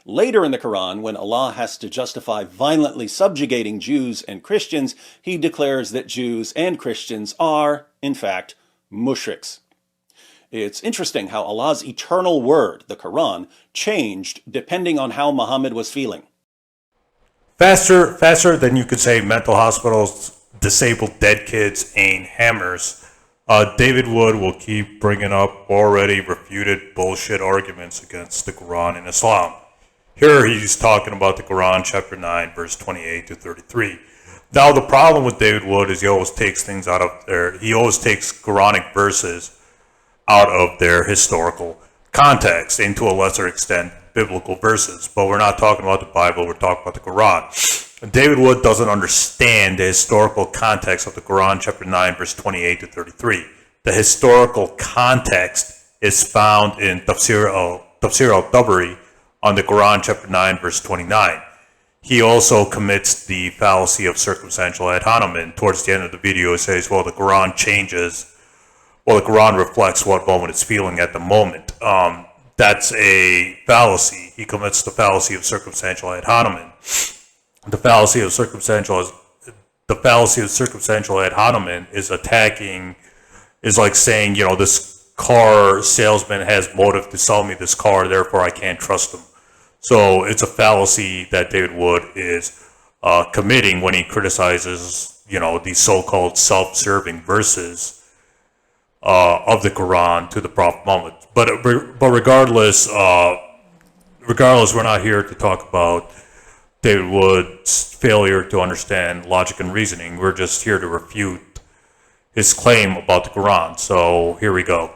Later in the Quran, when Allah has to justify violently subjugating Jews and Christians, he declares that Jews and Christians are, in fact, mushriks. It's interesting how Allah's eternal word, the Quran, changed depending on how Muhammad was feeling. Faster than you could say mental hospitals, disabled dead kids, ain't hammers. David Wood will keep bringing up already refuted bullshit arguments against the Quran and Islam. Here he's talking about the Quran, chapter 9, verse 28 to 33. Now the problem with David Wood is he always takes things out of he always takes Quranic verses out of their historical context, and to a lesser extent, biblical verses. But we're not talking about the Bible, we're talking about the Quran. And David Wood doesn't understand the historical context of the Quran, chapter 9, verse 28 to 33. The historical context is found in Tafsir al-Tabari on the Quran, chapter 9, verse 29. He also commits the fallacy of circumstantial ad hominem. Towards the end of the video, he says, well, the Quran changes. Well, the Quran reflects what moment it's feeling at the moment. That's a fallacy. He commits the fallacy of circumstantial ad hominem. The fallacy of circumstantial ad hominem is like saying, this car salesman has motive to sell me this car, therefore I can't trust him. So it's a fallacy that David Wood is committing when he criticizes, these so-called self-serving verses of the Quran to the Prophet Muhammad. But regardless, we're not here to talk about David Wood's failure to understand logic and reasoning. We're just here to refute his claim about the Quran. So here we go.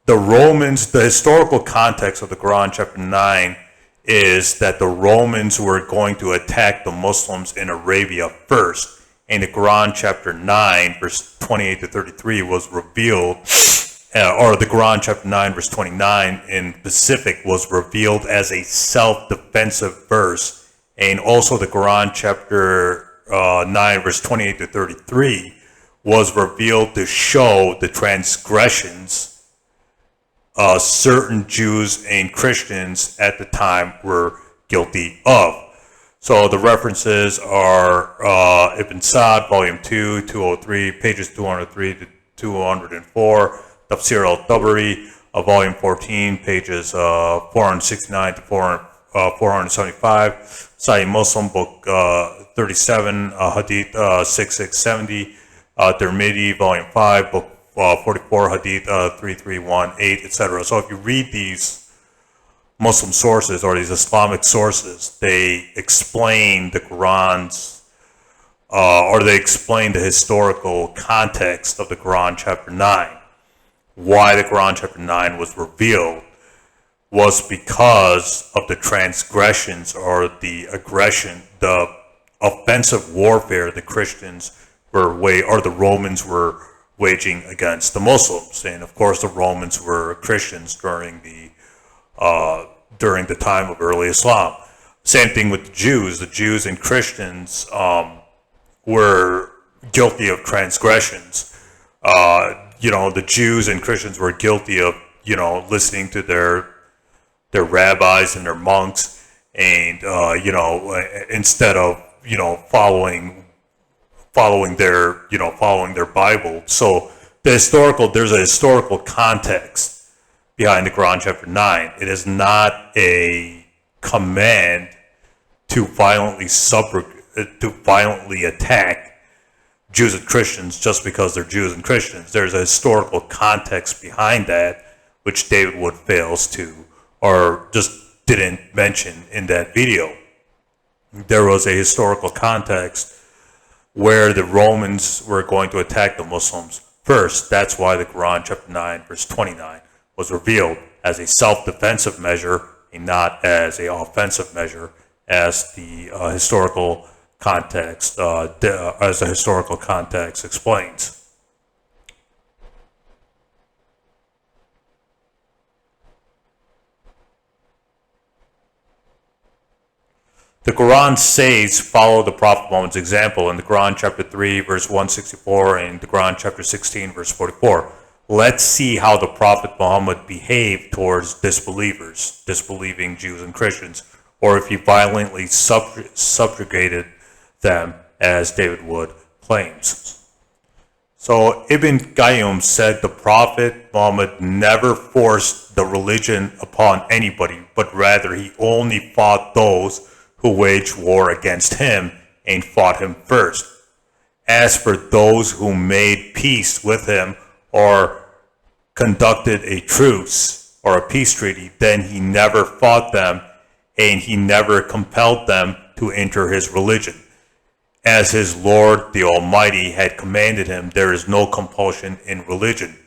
The historical context of the Quran, chapter 9, is that the Romans were going to attack the Muslims in Arabia first. And the Quran, chapter 9, verse 28 to 33 was revealed, or the Quran, chapter 9, verse 29 in specific was revealed as a self-defensive verse. And also the Quran, chapter 9, verse 28 to 33 was revealed to show the transgressions certain Jews and Christians at the time were guilty of. So the references are Ibn Sa'd, volume 2, 203, pages 203 to 204, Tafsir al-Tabari, volume 14, pages 469 to 475, Sahih Muslim, book 37, hadith 6670, Tirmidhi, volume 5, book 44, hadith 3318, etc. So if you read these Muslim sources or these Islamic sources, they explain the Quran's, or they explain the historical context of the Quran chapter 9. Why the Quran chapter 9 was revealed was because of the transgressions or the aggression, the offensive warfare the Christians were or the Romans were waging against the Muslims. And of course the Romans were Christians during the time of early Islam. Same thing with the Jews. The Jews and Christians were guilty of transgressions. The Jews and Christians were guilty of, listening to their rabbis and their monks, and instead of following their Bible. So there's a historical context behind the Quran chapter 9. It is not a command to violently attack Jews and Christians just because they're Jews and Christians. There's a historical context behind that, which David Wood fails to, or just didn't mention in that video. There was a historical context where the Romans were going to attack the Muslims first. That's why the Quran chapter 9, verse 29 was revealed as a self-defensive measure and not as an offensive measure, as the historical context explains. The Quran says, follow the Prophet Muhammad's example in the Quran chapter 3, verse 164, and the Quran chapter 16, verse 44. let's see how the Prophet Muhammad behaved towards disbelievers, disbelieving Jews and Christians, or if he violently subjugated them, as David Wood claims. So Ibn Qayyim said the Prophet Muhammad never forced the religion upon anybody, but rather he only fought those who waged war against him and fought him first. As for those who made peace with him or conducted a truce or a peace treaty, then he never fought them and he never compelled them to enter his religion. As his Lord the Almighty had commanded him, there is no compulsion in religion,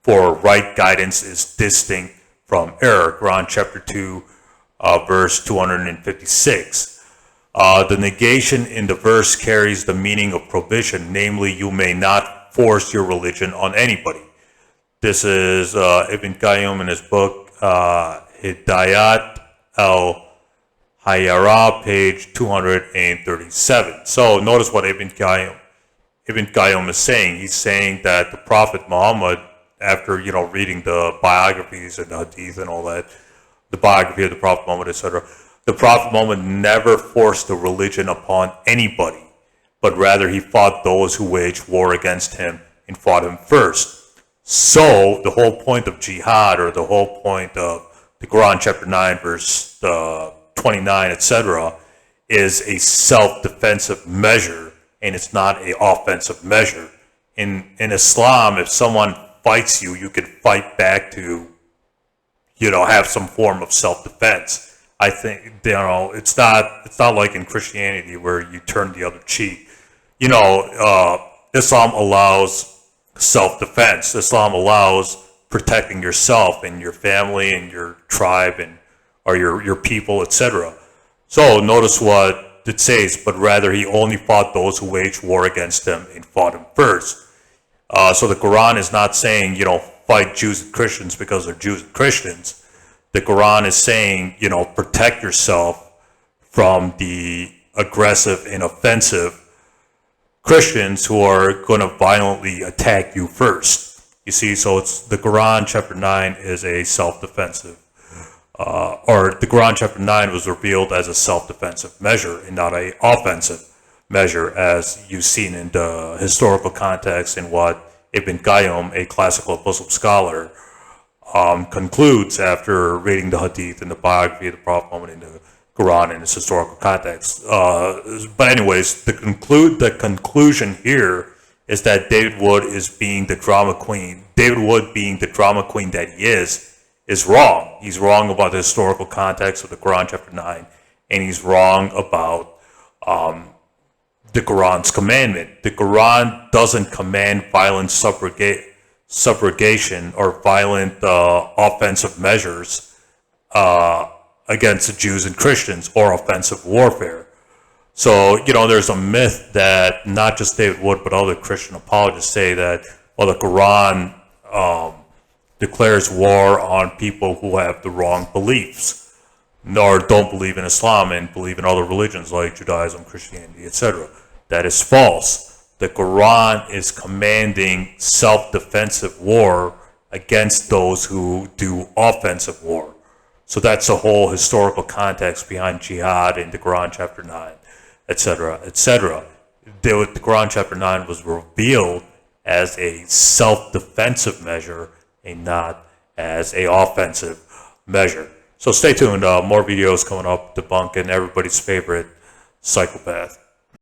for right guidance is distinct from error. Quran chapter 2, verse 256. The negation in the verse carries the meaning of provision, namely, you may not force your religion on anybody. This is Ibn Qayyim in his book, Hidayat al-Hayara, page 237. So notice what Ibn Qayyim is saying. He's saying that the Prophet Muhammad, after reading the biographies and the hadith and all that, the biography of the Prophet Muhammad, etc., the Prophet Muhammad never forced the religion upon anybody, but rather he fought those who waged war against him and fought him first. So the whole point of jihad, or the whole point of the Quran chapter 9 verse 29, etc., is a self-defensive measure, and it's not an offensive measure. In Islam, if someone fights you, you can fight back to, have some form of self-defense. I think, it's not like in Christianity where you turn the other cheek. Islam allows self-defense. Islam allows protecting yourself and your family and your tribe or your people, etc. So notice what it says, but rather he only fought those who waged war against him and fought him first. So the Quran is not saying, fight Jews and Christians because they're Jews and Christians. The Quran is saying, protect yourself from the aggressive and offensive Christians who are going to violently attack you first. You see, so it's the Quran chapter 9 is a self-defensive, or the Quran chapter 9 was revealed as a self-defensive measure and not an offensive measure, as you've seen in the historical context and what Ibn Qayyim, a classical Muslim scholar, concludes after reading the hadith and the biography of the Prophet Muhammad in the Quran in its historical context. But anyways, the conclusion here is that David Wood is being the drama queen. David Wood, being the drama queen that he is wrong. He's wrong about the historical context of the Quran chapter 9, and he's wrong about the Quran's commandment. The Quran doesn't command violent subrogation or violent offensive measures against the Jews and Christians, or offensive warfare. So, there's a myth that not just David Wood, but other Christian apologists say that, well, the Quran declares war on people who have the wrong beliefs, nor don't believe in Islam and believe in other religions like Judaism, Christianity, etc. That is false. The Quran is commanding self-defensive war against those who do offensive war. So that's the whole historical context behind jihad in the Quran chapter 9, etc., etc. The Quran chapter 9 was revealed as a self-defensive measure and not as a offensive measure. So stay tuned. More videos coming up debunking everybody's favorite psychopath.